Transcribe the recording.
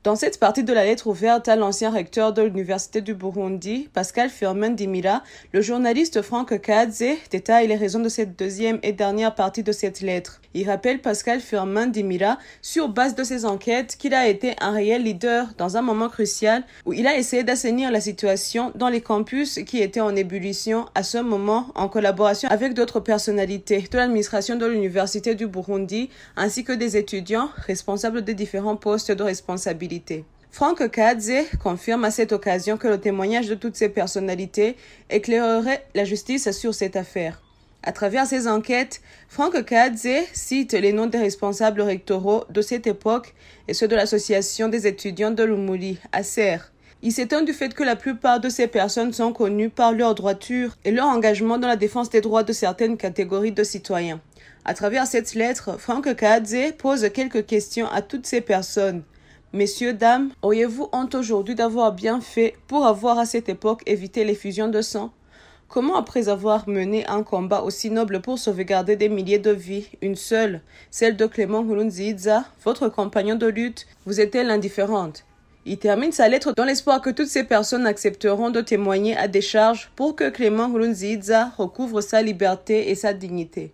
Dans cette partie de la lettre ouverte à l'ancien recteur de l'Université du Burundi, Pascal Firmin-Ndimira, le journaliste Franck Kadze détaille les raisons de cette deuxième et dernière partie de cette lettre. Il rappelle Pascal Firmin-Ndimira, sur base de ses enquêtes, qu'il a été un réel leader dans un moment crucial où il a essayé d'assainir la situation dans les campus qui étaient en ébullition à ce moment en collaboration avec d'autres personnalités de l'administration de l'Université du Burundi ainsi que des étudiants responsables des différents postes de responsabilité. Franck Kadze confirme à cette occasion que le témoignage de toutes ces personnalités éclairerait la justice sur cette affaire. À travers ces enquêtes, Franck Kadze cite les noms des responsables rectoraux de cette époque et ceux de l'association des étudiants de l'Umuli, ASER. Il s'étonne du fait que la plupart de ces personnes sont connues par leur droiture et leur engagement dans la défense des droits de certaines catégories de citoyens. À travers cette lettre, Franck Kadze pose quelques questions à toutes ces personnes. Messieurs, dames, auriez-vous honte aujourd'hui d'avoir bien fait pour avoir à cette époque évité l'effusion de sang? Comment, après avoir mené un combat aussi noble pour sauvegarder des milliers de vies, une seule, celle de Clément Nkurunziza, votre compagnon de lutte, vous est-elle indifférente? Il termine sa lettre dans l'espoir que toutes ces personnes accepteront de témoigner à décharge pour que Clément Nkurunziza recouvre sa liberté et sa dignité.